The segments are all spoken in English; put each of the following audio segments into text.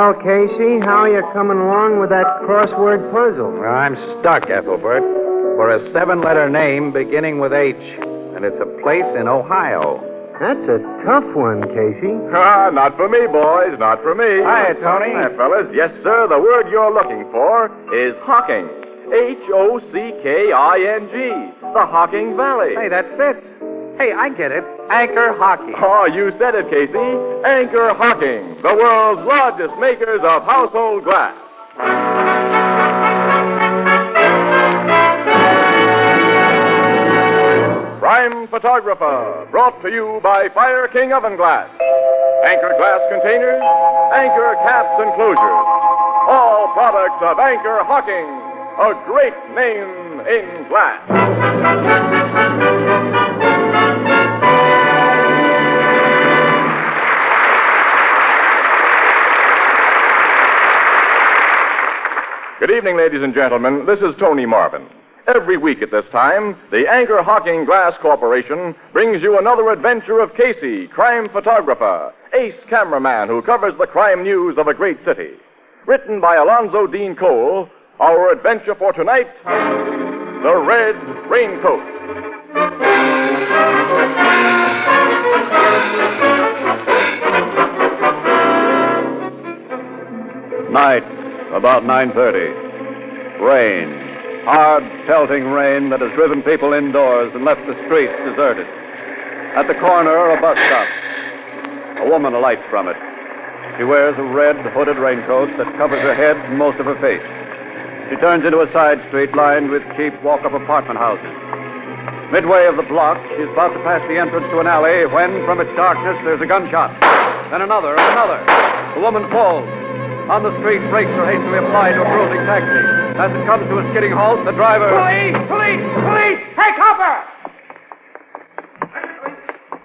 Well, Casey, how are you coming along with that crossword puzzle? Well, I'm stuck, Ethelbert, for a 7-letter name beginning with H, and it's a place in Ohio. That's a tough one, Casey. Not for me, boys, not for me. Hi, Tony. Hi, fellas. Yes, sir, the word you're looking for is Hocking. Hocking. The Hocking Valley. Hey, that fits. Hey, I get it. Anchor hockey. Oh, you said it, Casey. Anchor Hocking, the world's largest makers of household glass. Crime Photographer, brought to you by Fire King Oven Glass. Anchor glass containers, Anchor caps and closures. All products of Anchor Hocking, a great name in glass. Good evening, ladies and gentlemen. This is Tony Marvin. Every week at this time, the Anchor Hocking Glass Corporation brings you another adventure of Casey, crime photographer, ace cameraman who covers the crime news of a great city. Written by Alonzo Dean Cole, our adventure for tonight, The Red Raincoat. Night, about 9:30. Rain. Hard, pelting rain that has driven people indoors and left the streets deserted. At the corner, a bus stops. A woman alights from it. She wears a red, hooded raincoat that covers her head and most of her face. She turns into a side street lined with cheap walk-up apartment houses. Midway of the block, she's about to pass the entrance to an alley when, from its darkness, there's a gunshot. Then another and another. The woman falls. On the street, brakes are hastily applied to a cruising taxi. As it comes to a skidding halt, the driver... Police! Police! Police! Hey, copper!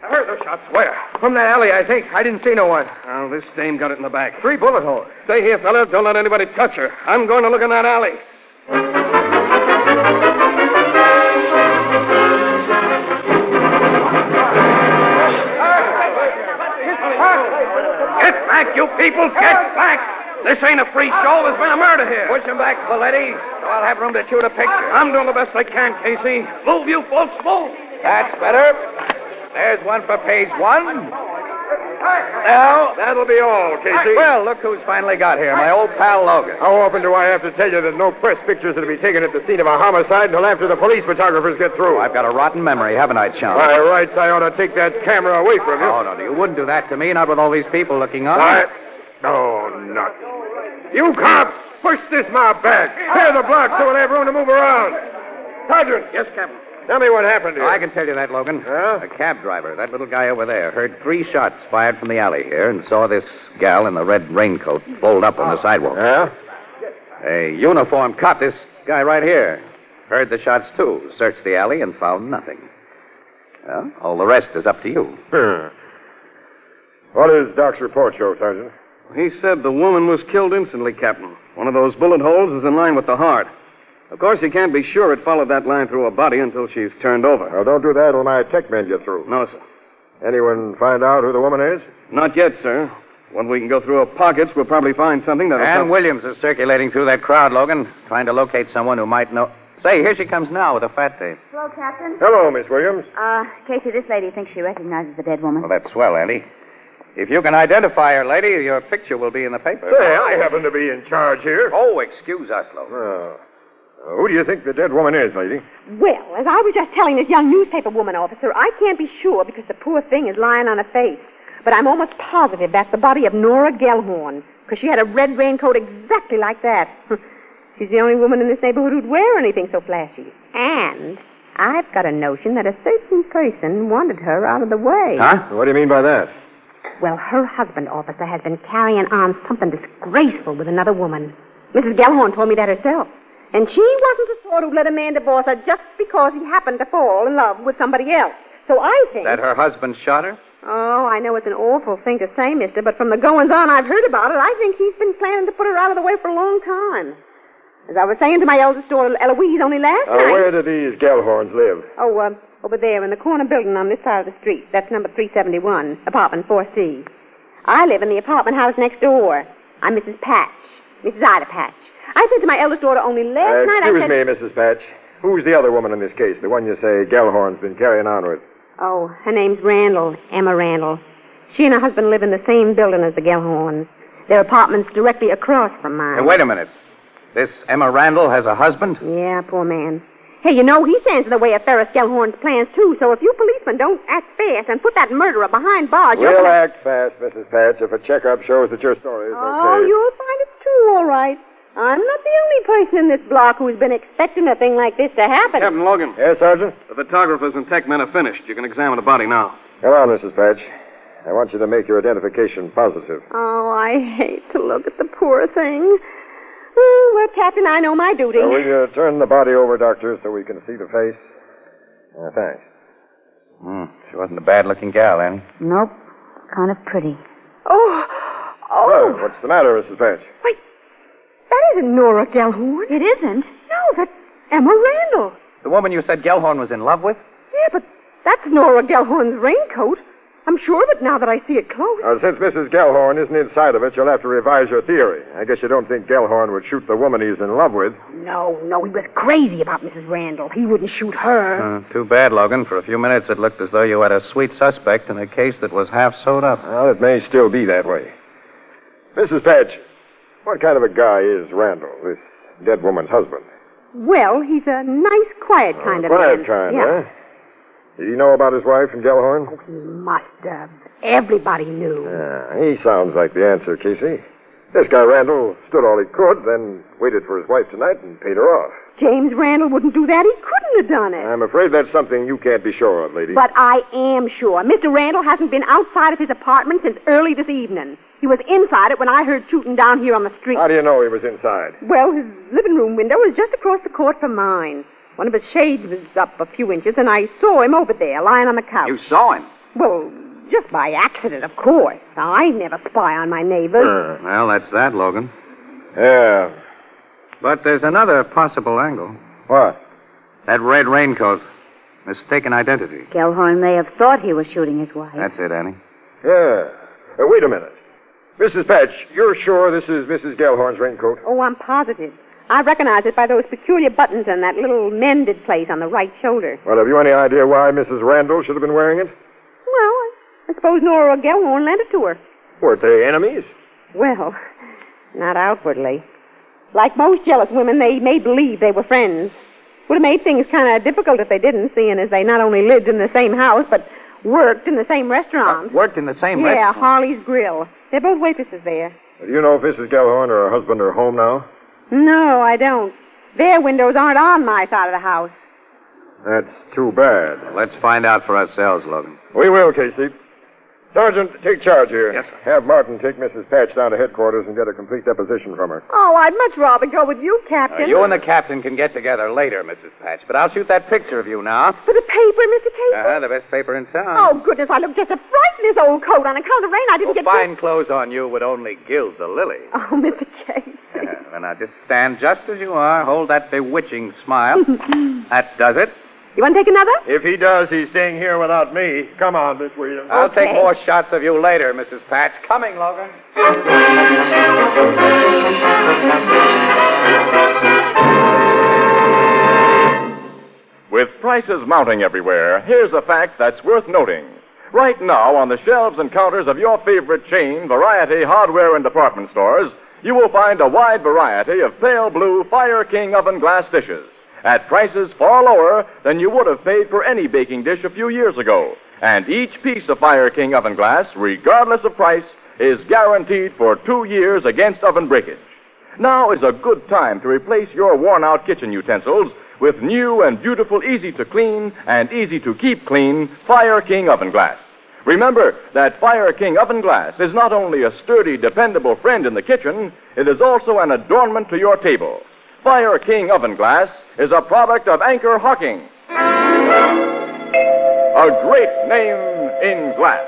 I heard those shots. Where? From that alley, I think. I didn't see no one. Oh, this dame got it in the back. 3 bullet holes. Stay here, fella. Don't let anybody touch her. I'm going to look in that alley. Get back, you people! Get back! This ain't a free show. There's been a murder here. Push him back, Valetti, so I'll have room to shoot a picture. I'm doing the best I can, Casey. Move, you folks, move. That's better. There's one for page 1. Now, that'll be all, Casey. Well, look who's finally got here. My old pal Logan. How often do I have to tell you that no press pictures are to be taken at the scene of a homicide until after the police photographers get through? I've got a rotten memory, haven't I, chum? By rights, I ought to take that camera away from you. Oh, no, you wouldn't do that to me, not with all these people looking on. Oh, nuts. You cops, push this mob back. Clear the block so we'll have room to move around. Sergeant. Yes, Captain. Tell me what happened here. I can tell you that, Logan. Huh? A cab driver, that little guy over there, heard 3 shots fired from the alley here and saw this gal in the red raincoat fold up on the sidewalk. Yeah? A uniformed cop, this guy right here, heard the shots, too, searched the alley and found nothing. Well, all the rest is up to you. What does Doc's report show, Sergeant? He said the woman was killed instantly, Captain. One of those bullet holes is in line with the heart. Of course, you can't be sure it followed that line through her body until she's turned over. Well, don't do that when my tech men get through. No, sir. Anyone find out who the woman is? Not yet, sir. When we can go through her pockets, we'll probably find something that'll... Ann Williams is circulating through that crowd, Logan, trying to locate someone who might know... Say, here she comes now with a fat tape. Hello, Captain. Hello, Miss Williams. Casey, this lady thinks she recognizes the dead woman. Well, that's swell, Andy. If you can identify her, lady, your picture will be in the paper. Say, I happen to be in charge here. Oh, excuse us, Logan. Who do you think the dead woman is, lady? Well, as I was just telling this young newspaper woman officer, I can't be sure because the poor thing is lying on her face. But I'm almost positive that's the body of Nora Gellhorn, because she had a red raincoat exactly like that. She's the only woman in this neighborhood who'd wear anything so flashy. And I've got a notion that a certain person wanted her out of the way. Huh? What do you mean by that? Well, her husband, officer, has been carrying on something disgraceful with another woman. Mrs. Gellhorn told me that herself. And she wasn't the sort who'd let a man divorce her just because he happened to fall in love with somebody else. So I think... That her husband shot her? Oh, I know it's an awful thing to say, mister, but from the goings-on I've heard about it, I think he's been planning to put her out of the way for a long time. As I was saying to my eldest daughter, Eloise, only last night... Where do these Gellhorns live? Oh, over there in the corner building on this side of the street. That's number 371, apartment 4C. I live in the apartment house next door. I'm Mrs. Patch. Mrs. Ida Patch. I said to my eldest daughter only last night I said... Excuse me, Mrs. Patch. Who's the other woman in this case? The one you say Gellhorn's been carrying on with? Oh, her name's Randall. Emma Randall. She and her husband live in the same building as the Gellhorns. Their apartment's directly across from mine. Hey, wait a minute. This Emma Randall has a husband? Yeah, poor man. Hey, you know, he stands in the way of Ferris Gellhorn's plans, too, so if you policemen don't act fast and put that murderer behind bars... We'll act fast, Mrs. Patch, if a checkup shows that your story is okay. Oh, you'll find it's true, all right. I'm not the only person in this block who's been expecting a thing like this to happen. Captain Logan. Yes, Sergeant? The photographers and tech men are finished. You can examine the body now. Come on, Mrs. Patch. I want you to make your identification positive. Oh, I hate to look at the poor thing. Oh, well, Captain, I know my duty. Will you turn the body over, Doctor, so we can see the face? Thanks. She wasn't a bad-looking gal, Annie. Nope. Kind of pretty. Oh. Well, what's the matter, Mrs. Patch? Wait. That isn't Nora Gellhorn. It isn't. No, that's Emma Randall. The woman you said Gellhorn was in love with? Yeah, but that's Nora Gellhorn's raincoat. I'm sure of it now that I see it close. Since Mrs. Gellhorn isn't inside of it, you'll have to revise your theory. I guess you don't think Gellhorn would shoot the woman he's in love with. No, he was crazy about Mrs. Randall. He wouldn't shoot her. Too bad, Logan. For a few minutes it looked as though you had a sweet suspect in a case that was half sewed up. Well, it may still be that way. Mrs. Patch, what kind of a guy is Randall, this dead woman's husband? Well, he's a nice, quiet kind of man. Quiet kind, yeah. huh? Did he know about his wife and Gellhorn? He must have. Everybody knew. He sounds like the answer, Casey. This guy Randall stood all he could, then waited for his wife tonight and paid her off. James Randall wouldn't do that. He couldn't have done it. I'm afraid that's something you can't be sure of, lady. But I am sure. Mr. Randall hasn't been outside of his apartment since early this evening. He was inside it when I heard shooting down here on the street. How do you know he was inside? Well, his living room window was just across the court from mine. One of his shades was up a few inches, and I saw him over there, lying on the couch. You saw him? Well, just by accident, of course. I never spy on my neighbors. Well, that's that, Logan. Yeah. But there's another possible angle. What? That red raincoat. Mistaken identity. Gellhorn may have thought he was shooting his wife. That's it, Annie. Yeah. Wait a minute. Mrs. Patch, you're sure this is Mrs. Gellhorn's raincoat? Oh, I'm positive. I recognize it by those peculiar buttons and that little mended place on the right shoulder. Well, have you any idea why Mrs. Randall should have been wearing it? Well, I suppose Nora Gellhorn lent it to her. Weren't they enemies? Well, not outwardly. Like most jealous women, they made believe they were friends. Would have made things kind of difficult if they didn't, seeing as they not only lived in the same house, but worked in the same restaurant. Worked in the same Yeah, restaurant? Harley's Grill. They're both waitresses there. Do you know if Mrs. Gellhorn or her husband are home now? No, I don't. Their windows aren't on my side of the house. That's too bad. Let's find out for ourselves, Logan. We will, Casey. Sergeant, take charge here. Yes, sir. Have Martin take Mrs. Patch down to headquarters and get a complete deposition from her. Oh, I'd much rather go with you, Captain. You and the captain can get together later, Mrs. Patch, but I'll shoot that picture of you now. For the paper, Mr. Casey? The best paper in town. Oh, goodness, I look just a fright in this old coat. On account of rain, I didn't get... Fine clothes on you would only gild the lily. Oh, Mr. Casey. Well, now, just stand just as you are. Hold that bewitching smile. That does it. You want to take another? If he does, he's staying here without me. Come on, Miss Williams. I'll Okay. take more shots of you later, Mrs. Patch. Coming, Logan. With prices mounting everywhere, here's a fact that's worth noting. Right now, on the shelves and counters of your favorite chain, variety hardware and department stores, you will find a wide variety of pale blue Fire King oven glass dishes at prices far lower than you would have paid for any baking dish a few years ago. And each piece of Fire King oven glass, regardless of price, is guaranteed for 2 years against oven breakage. Now is a good time to replace your worn-out kitchen utensils with new and beautiful, easy-to-clean and easy-to-keep clean Fire King oven glass. Remember that Fire King oven glass is not only a sturdy, dependable friend in the kitchen, it is also an adornment to your table. Fire King oven glass is a product of Anchor Hocking. A great name in glass.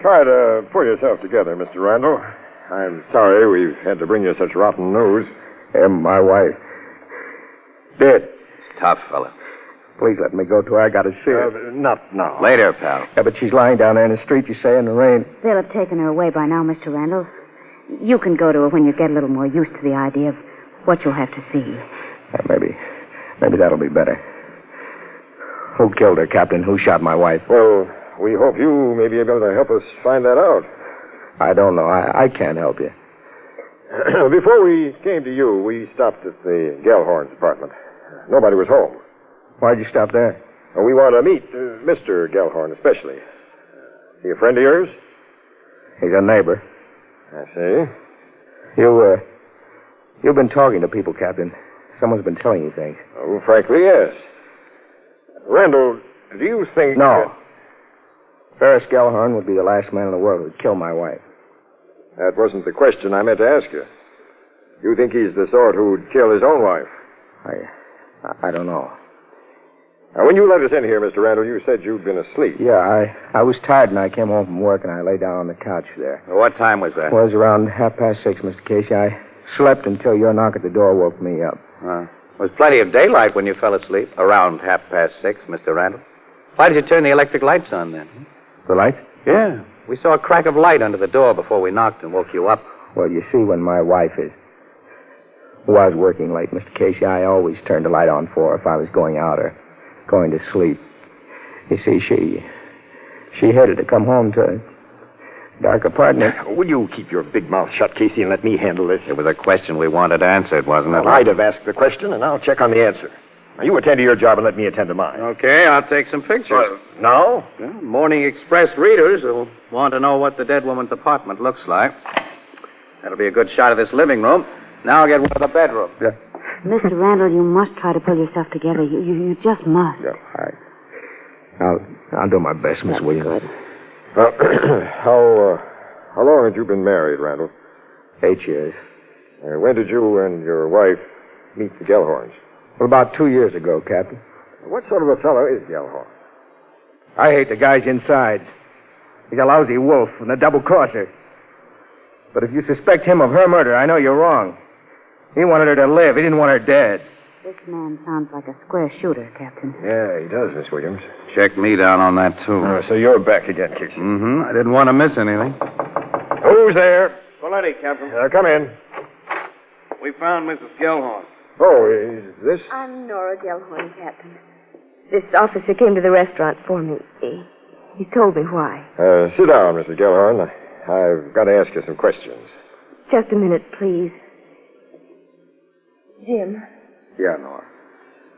Try to pull yourself together, Mr. Randall. I'm sorry we've had to bring you such rotten news. And my wife. Dead. It's tough, fella. Please let me go to her. I got to see her. Not now. Later, pal. Yeah, but she's lying down there in the street, you say, in the rain. They'll have taken her away by now, Mr. Randall. You can go to her when you get a little more used to the idea of what you'll have to see. Maybe that'll be better. Who killed her, Captain? Who shot my wife? Well, we hope you may be able to help us find that out. I don't know. I can't help you. Before we came to you, we stopped at the Gellhorn's apartment. Nobody was home. Why'd you stop there? Well, we want to meet Mr. Gellhorn especially. Is he a friend of yours? He's a neighbor. I see. You've been talking to people, Captain. Someone's been telling you things. Oh, frankly, yes. Randall, do you think... No. Ferris Gellhorn would be the last man in the world who'd kill my wife. That wasn't the question I meant to ask you. You think he's the sort who'd kill his own wife? I don't know. Now, when you let us in here, Mr. Randall, you said you'd been asleep. Yeah, I was tired and I came home from work and I lay down on the couch there. What time was that? It was around 6:30, Mr. Casey. I slept until your knock at the door woke me up. There was plenty of daylight when you fell asleep. Around 6:30, Mr. Randall. Why did you turn the electric lights on then? The light? Yeah. We saw a crack of light under the door before we knocked and woke you up. Well, you see, when my wife was working late, Mr. Casey, I always turned the light on for her if I was going out or going to sleep. You see, she hated to come home to a dark apartment. Will you keep your big mouth shut, Casey, and let me handle this? It was a question we wanted answered, wasn't it? Well, I'd have asked the question, and I'll check on the answer. Now, you attend to your job and let me attend to mine. Okay, I'll take some pictures. Now? Well, Morning Express readers will want to know what the dead woman's apartment looks like. That'll be a good shot of this living room. Now I'll get one of the bedroom. Yeah. Mr. Randall, you must try to pull yourself together. You just must. Yeah, I'll do my best, Miss Williams. How long had you been married, Randall? 8 years. When did you and your wife meet the Gellhorns? Well, about 2 years ago, Captain. What sort of a fellow is Gellhorn? I hate the guys inside. He's a lousy wolf and a double-crosser. But if you suspect him of her murder, I know you're wrong. He wanted her to live. He didn't want her dead. This man sounds like a square shooter, Captain. Yeah, he does, Miss Williams. Check me down on that, too. So you're back again, Casey. Mm-hmm. I didn't want to miss anything. Who's there? Poletti, Captain. Come in. We found Mrs. Gellhorn. Oh, is this... I'm Nora Gellhorn, Captain. This officer came to the restaurant for me. He told me why. Sit down, Mrs. Gellhorn. I've got to ask you some questions. Just a minute, please. Jim. Yeah, Nora.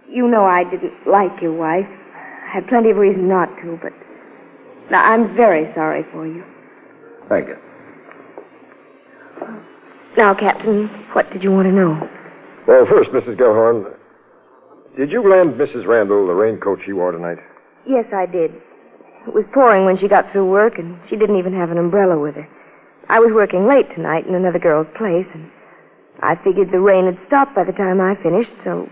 You know I didn't like your wife. I had plenty of reason not to, but... Now, I'm very sorry for you. Thank you. Now, Captain, what did you want to know? Well, first, Mrs. Gellhorn, did you lend Mrs. Randall the raincoat she wore tonight? Yes, I did. It was pouring when she got through work, and she didn't even have an umbrella with her. I was working late tonight in another girl's place, and I figured the rain had stopped by the time I finished, so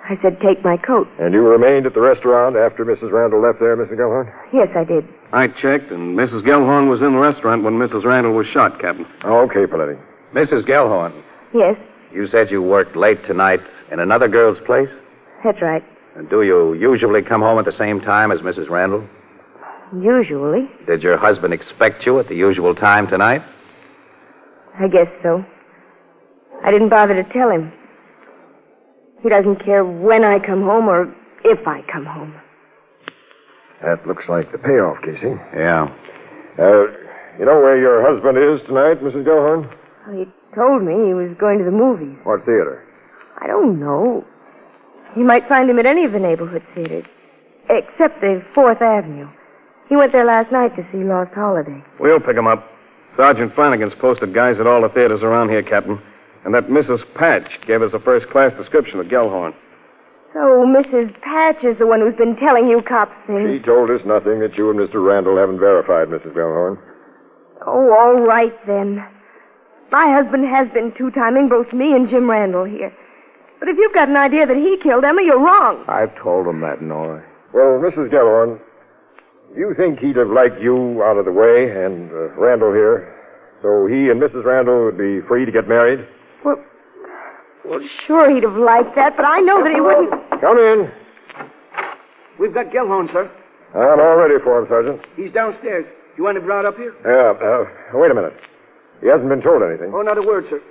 I said take my coat. And you remained at the restaurant after Mrs. Randall left there, Mrs. Gellhorn? Yes, I did. I checked, and Mrs. Gellhorn was in the restaurant when Mrs. Randall was shot, Captain. Okay, Poletti. Mrs. Gellhorn, Yes, you said you worked late tonight in another girl's place? that's right. And do you usually come home at the same time as Mrs. Randall? Usually. Did your husband expect you at the usual time tonight? I guess so. I didn't bother to tell him. He doesn't care when I come home or if I come home. That looks like the payoff, Casey. Yeah. You know where your husband is tonight, Mrs. Gellhorn? Well, he told me he was going to the movies. What theater? I don't know. You might find him at any of the neighborhood theaters, except the 4th Avenue. He went there last night to see Lost Holiday. We'll pick him up. Sergeant Flanagan's posted guys at all the theaters around here, Captain. And that Mrs. Patch gave us a first-class description of Gellhorn. So Mrs. Patch is the one who's been telling you cops things. She told us nothing that you and Mr. Randall haven't verified, Mrs. Gellhorn. Oh, all right, then. My husband has been two-timing both me and Jim Randall here. But if you've got an idea that he killed Emma, you're wrong. I've told him that, Nora. Well, Mrs. Gellhorn, you think he'd have liked you out of the way and Randall here, so he and Mrs. Randall would be free to get married? Well, Well, sure he'd have liked that, but I know that he wouldn't. Come in. We've got Gellhorn, sir. I'm all ready for him, Sergeant. He's downstairs. You want him brought up here? Yeah, wait a minute. He hasn't been told anything. Oh, not a word, sir.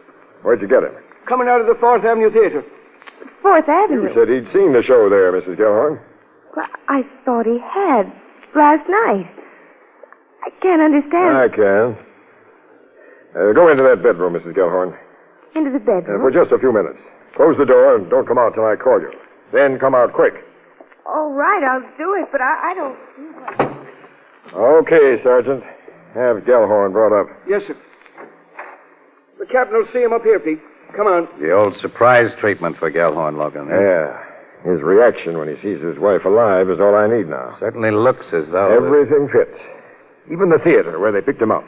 Where'd you get him? Coming out of the 4th Avenue Theater. 4th Avenue? You said he'd seen the show there, Mrs. Gellhorn. Well, I thought he had last night. I can't understand. I can. Go into that bedroom, Mrs. Gellhorn. Into the bedroom? For just a few minutes. Close the door and don't come out till I call you. Then come out quick. All right, I'll do it, but I don't... Okay, Sergeant. Have Gellhorn brought up. Yes, sir. The captain will see him up here, Pete. Come on. The old surprise treatment for Gellhorn, Logan. Yeah. His reaction when he sees his wife alive is all I need now. Certainly looks as though... Everything fits. Even the theater where they picked him up.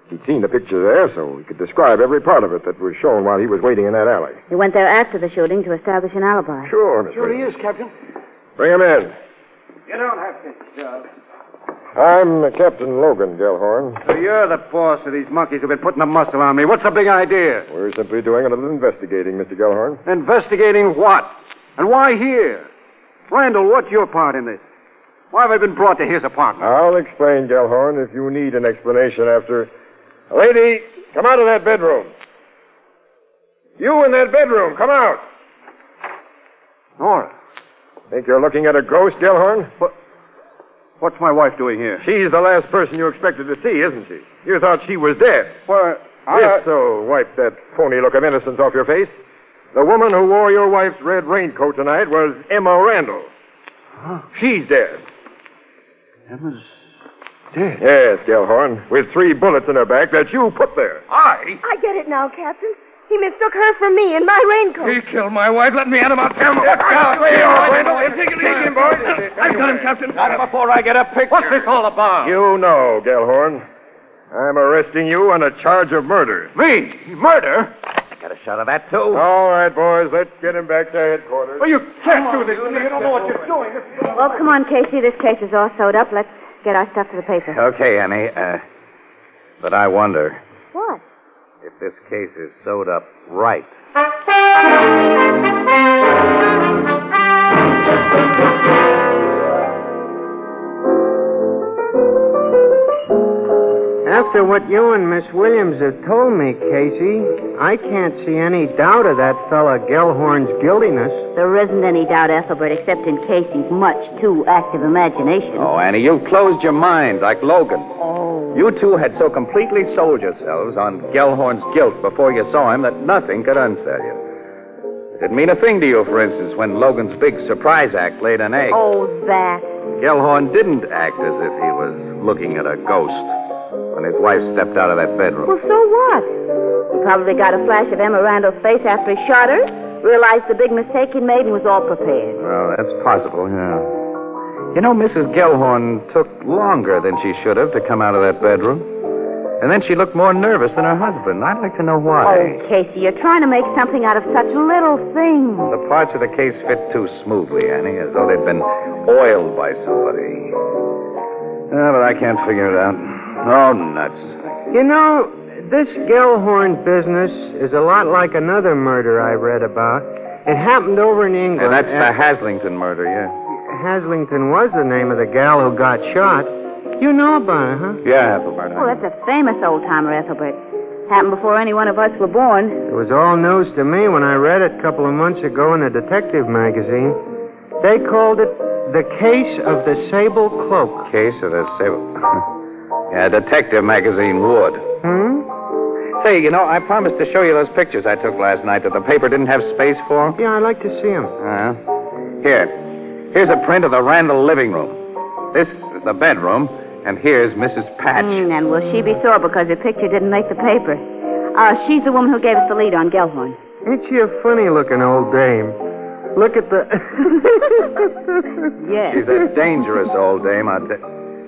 He'd seen the picture there, so he could describe every part of it that was shown while he was waiting in that alley. He went there after the shooting to establish an alibi. Sure, Miss Sure he Williams. is, Captain. Bring him in. You don't have to, Charles. I'm Captain Logan Gellhorn. So you're the boss of these monkeys who've been putting a muscle on me. What's the big idea? We're simply doing a little investigating, Mr. Gellhorn. Investigating what? And why here? Randall, what's your part in this? Why have I been brought to his apartment? I'll explain, Gellhorn, if you need an explanation after... Lady, come out of that bedroom. You in that bedroom, come out. Nora. Think you're looking at a ghost, Gellhorn? What's my wife doing here? She's the last person you expected to see, isn't she? You thought she was dead. Why, If so, wipe that phony look of innocence off your face. The woman who wore your wife's red raincoat tonight was Emma Randall. Huh? She's dead. Emma's dead? Yes, Gellhorn, with 3 bullets in her back that you put there. I get it now, Captain. He mistook her for me in my raincoat. He killed my wife. Let me at him. I'll tell him. Take him, boys. I've got him, Captain. Not before I get a picture. What's this all about? You know, Gellhorn. I'm arresting you on a charge of murder. Me? Murder? Got a shot of that, too? All right, boys, let's get him back to headquarters. Well, you can't do this. You don't know what you're doing. Well, come on, Casey. This case is all sewed up. Let's get our stuff to the paper. Okay, Annie. But I wonder What? if this case is sewed up right. After what you and Miss Williams have told me, Casey, I can't see any doubt of that fella Gellhorn's guiltiness. There isn't any doubt, Ethelbert, except in Casey's much too active imagination. Oh, Annie, you've closed your mind like Logan. Oh. You two had so completely sold yourselves on Gellhorn's guilt before you saw him that nothing could unsell you. It didn't mean a thing to you, for instance, when Logan's big surprise act laid an egg. Oh, that. Gellhorn didn't act as if he was looking at a ghost when his wife stepped out of that bedroom. Well, so what? He probably got a flash of Emma Randall's face after he shot her, realized the big mistake he'd made, and was all prepared. Well, that's possible, yeah. You know, Mrs. Gellhorn took longer than she should have to come out of that bedroom. And then she looked more nervous than her husband. I'd like to know why. Oh, Casey, you're trying to make something out of such little things. The parts of the case fit too smoothly, Annie, as though they'd been oiled by somebody. But I can't figure it out. Oh, nuts. You know, this Gellhorn business is a lot like another murder I read about. It happened over in England. That's the Haslington murder, yeah. Haslington was the name of the gal who got shot. You know about it, huh? Yeah, Ethelbert. Oh, that's a famous old-timer, Ethelbert. Happened before any one of us were born. It was all news to me when I read it a couple of months ago in a detective magazine. They called it The Case of the Sable Cloak. Case of the Sable... Yeah, detective magazine would. Say, you know, I promised to show you those pictures I took last night that the paper didn't have space for. Yeah, I'd like to see them. Here's a print of the Randall living room. This is the bedroom, and here's Mrs. Patch. And will she be sore because her picture didn't make the paper? She's the woman who gave us the lead on Gellhorn. Ain't she a funny-looking old dame? Look at the... Yes. She's a dangerous old dame.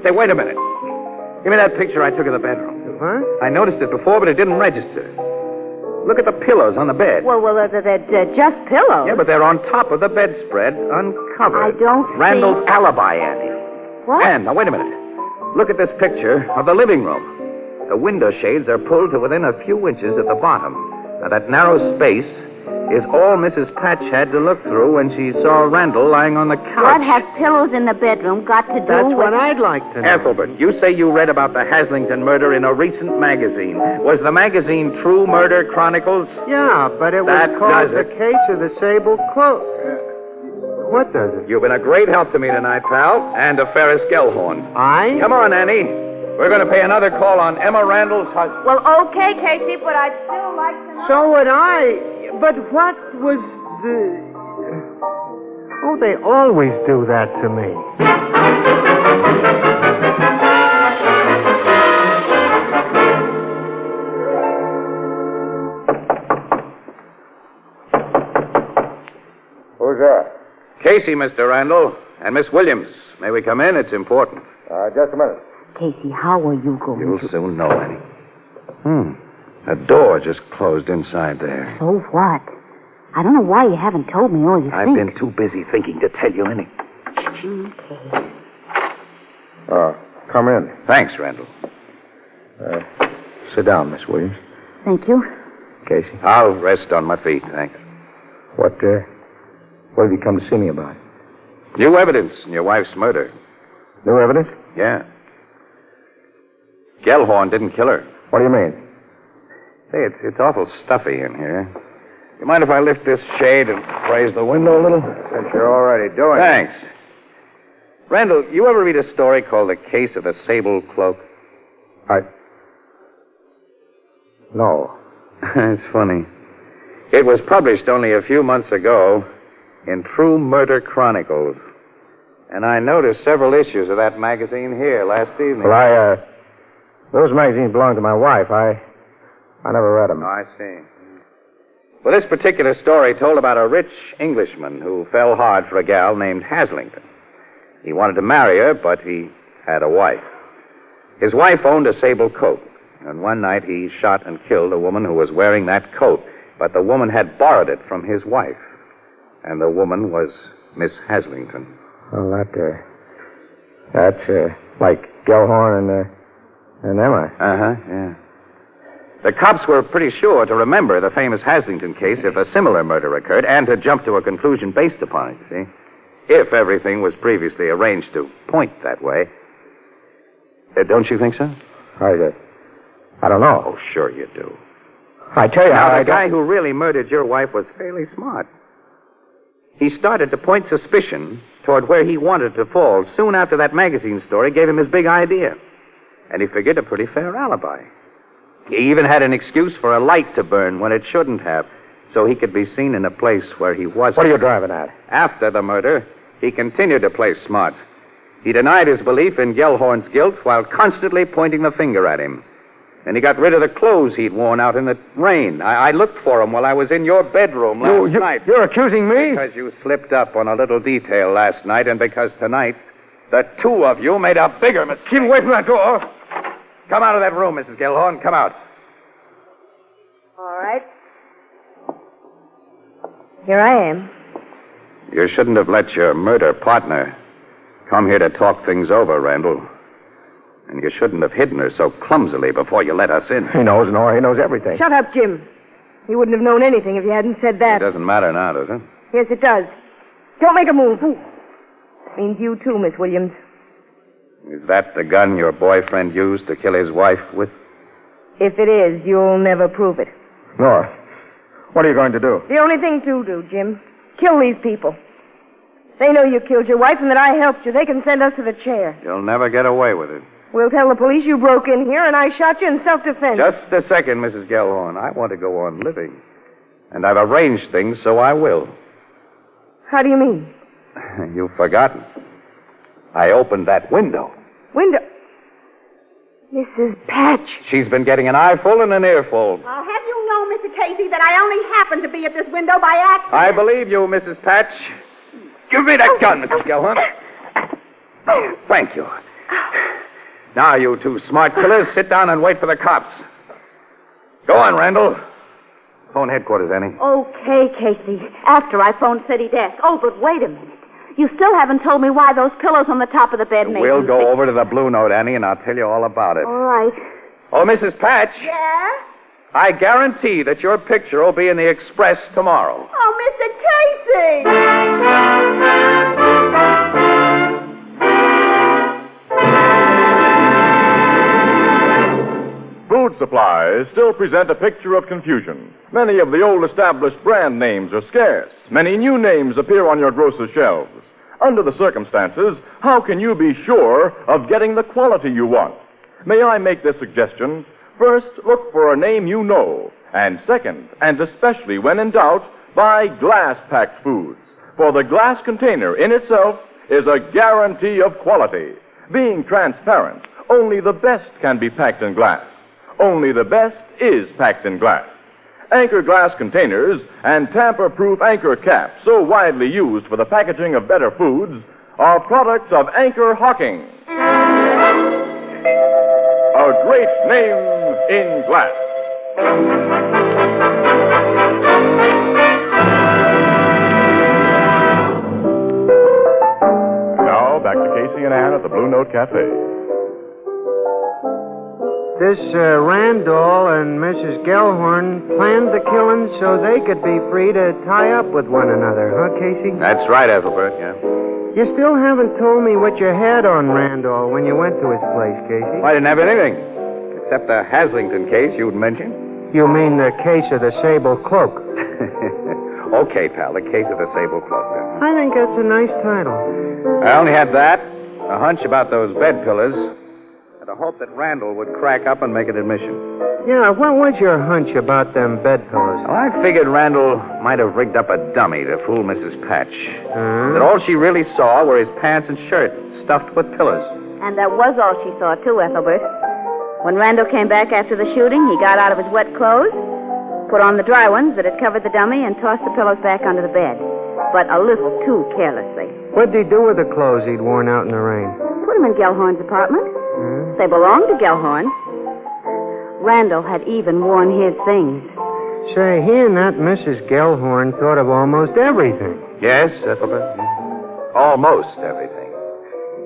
Say, wait a minute. Give me that picture I took of the bedroom. What? I noticed it before, but it didn't register. Look at the pillows on the bed. Well, they're just pillows. Yeah, but they're on top of the bedspread, uncovered. I don't Randall's alibi, Annie. What? And, now, wait a minute. Look at this picture of the living room. The window shades are pulled to within a few inches at the bottom. Now, that narrow space is all Mrs. Patch had to look through when she saw Randall lying on the couch. What have pillows in the bedroom got to do That's with... what I'd like to know. Ethelbert, you say you read about the Haslington murder in a recent magazine. Was the magazine True Murder Chronicles? Yeah, but it That was called does The it. Case of the Sable Cloak. What does it? You've been a great help to me tonight, pal, and to Ferris Gellhorn. I? Come on, Annie. We're going to pay another call on Emma Randall's husband. Well, okay, Casey, but I'd still like to know. So would I. But what was the... Oh, they always do that to me. Who's that? Casey, Mr. Randall, and Miss Williams. May we come in? It's important. Just a minute. Casey, how are you going You'll to... soon know, Annie. A door just closed inside there. So what? I don't know why you haven't told me all you I've think. been too busy thinking to tell you any. Okay. Come in. Thanks, Randall. Sit down, Miss Williams. Thank you. Casey. I'll rest on my feet, thanks. What have you come to see me about? New evidence in your wife's murder. New evidence? Yeah. Gellhorn didn't kill her. What do you mean? Say, it's awful stuffy in here. You mind if I lift this shade and raise the window a little? Since you're already doing it. Thanks. Randall, you ever read a story called The Case of the Sable Cloak? No. It's funny. It was published only a few months ago in True Murder Chronicles. And I noticed several issues of that magazine here last evening. Well, those magazines belong to my wife. I never read them. Oh, I see. Well, this particular story told about a rich Englishman who fell hard for a gal named Haslington. He wanted to marry her, but he had a wife. His wife owned a sable coat, and one night he shot and killed a woman who was wearing that coat, but the woman had borrowed it from his wife, and the woman was Miss Haslington. Well, that's like Gellhorn and Emma. Uh-huh, yeah. The cops were pretty sure to remember the famous Haslington case if a similar murder occurred, and to jump to a conclusion based upon it, see? If everything was previously arranged to point that way. Don't you think so? I don't know. Oh, sure you do. I tell you, Now, the guy who really murdered your wife was fairly smart. He started to point suspicion toward where he wanted to fall soon after that magazine story gave him his big idea. And he figured a pretty fair alibi. He even had an excuse for a light to burn when it shouldn't have, so he could be seen in a place where he wasn't. What are you driving at? After the murder, he continued to play smart. He denied his belief in Gellhorn's guilt while constantly pointing the finger at him. And he got rid of the clothes he'd worn out in the rain. I looked for them while I was in your bedroom last night. You're accusing me? Because you slipped up on a little detail last night, and because tonight, the two of you made a bigger mistake. Keep away from that door. Come out of that room, Mrs. Gellhorn. Come out. All right. Here I am. You shouldn't have let your murder partner come here to talk things over, Randall. And you shouldn't have hidden her so clumsily before you let us in. He knows, Nora. He knows everything. Shut up, Jim. He wouldn't have known anything if you hadn't said It that. doesn't matter now, does it? Yes, it does. Don't make a move. Means you too, Miss Williams. Is that the gun your boyfriend used to kill his wife with? If it is, you'll never prove it. Nora, what are you going to do? The only thing to do, Jim. Kill these people. They know you killed your wife and that I helped you. They can send us to the chair. You'll never get away with it. We'll tell the police you broke in here and I shot you in self-defense. Just a second, Mrs. Gellhorn. I want to go on living. And I've arranged things so I will. How do you mean? You've forgotten. I opened that window. Window? Mrs. Patch. She's been getting an eyeful and an earful. I'll have you know, Mr. Casey, that I only happened to be at this window by accident. I believe you, Mrs. Patch. Give me that gun, Mrs. Gellhorn. Thank you. Now, you two smart killers, sit down and wait for the cops. Go on, Randall. Phone headquarters, Annie. Okay, Casey. After I phoned City Desk. Oh, but wait a minute. You still haven't told me why those pillows on the top of the bed made We'll you go sick. over to the Blue Note, Annie, and I'll tell you all about it. All right. Oh, Mrs. Patch. Yeah? I guarantee that your picture will be in the Express tomorrow. Oh, Mr. Casey! Food supplies still present a picture of confusion. Many of the old established brand names are scarce. Many new names appear on your grocer's shelves. Under the circumstances, how can you be sure of getting the quality you want? May I make this suggestion? First, look for a name you know. And second, and especially when in doubt, buy glass-packed foods. For the glass container in itself is a guarantee of quality. Being transparent, only the best can be packed in glass. Only the best is packed in glass. Anchor glass containers and tamper-proof anchor caps, so widely used for the packaging of better foods, are products of Anchor Hocking. A great name in glass. Now, back to Casey and Ann at the Blue Note Cafe. This Randall and Mrs. Gellhorn planned the killing so they could be free to tie up with one another, huh, Casey? That's right, Ethelbert, yeah. You still haven't told me what you had on Randall when you went to his place, Casey. Well, I didn't have anything, except the Haslington case you'd mentioned. You mean the case of the sable cloak? Okay, pal, the case of the sable cloak. I think that's a nice title. I only had that, a hunch about those bed pillars, and a hope that Randall would crack up and make an admission. Yeah, what was your hunch about them bed pillows? Well, I figured Randall might have rigged up a dummy to fool Mrs. Patch. That all she really saw were his pants and shirt stuffed with pillows. And that was all she saw, too, Ethelbert. When Randall came back after the shooting, he got out of his wet clothes, put on the dry ones that had covered the dummy, and tossed the pillows back under the bed. But a little too carelessly. What'd he do with the clothes he'd worn out in the rain? Put them in Gellhorn's apartment. They belonged to Gellhorn. Randall had even worn his things. Say, he and that Mrs. Gellhorn thought of almost everything. Yes, Ethelbert? Almost everything.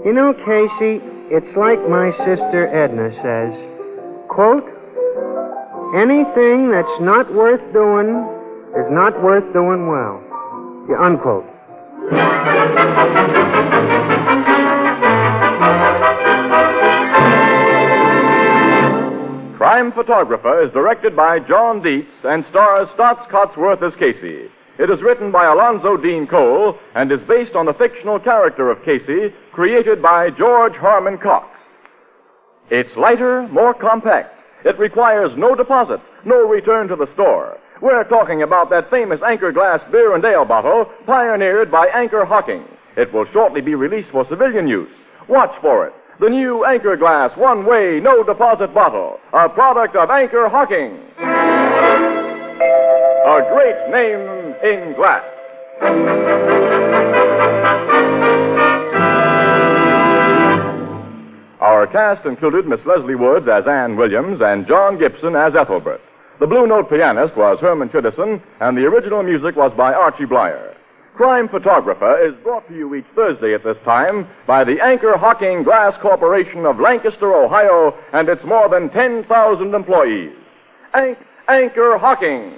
You know, Casey, it's like my sister Edna says, quote, anything that's not worth doing is not worth doing well. Yeah, unquote. Crime Photographer is directed by John Dietz and stars Stotts Cotsworth as Casey. It is written by Alonzo Dean Cole and is based on the fictional character of Casey created by George Harmon Cox. It's lighter, more compact. It requires no deposit, no return to the store. We're talking about that famous Anchor glass beer and ale bottle pioneered by Anchor Hocking. It will shortly be released for civilian use. Watch for it. The new Anchor glass one-way, no deposit bottle, a product of Anchor Hocking. A great name in glass. Our cast included Miss Leslie Woods as Ann Williams and John Gibson as Ethelbert. The Blue Note pianist was Herman Chittison, and the original music was by Archie Blyer. Crime Photographer is brought to you each Thursday at this time by the Anchor Hocking Glass Corporation of Lancaster, Ohio, and its more than 10,000 employees. Anchor Hocking.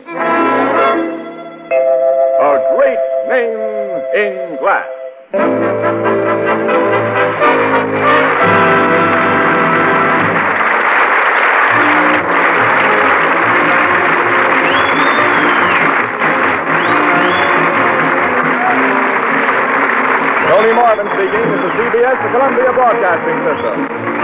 A great name in glass. Tony Marvin speaking. This is CBS, the Columbia Broadcasting System.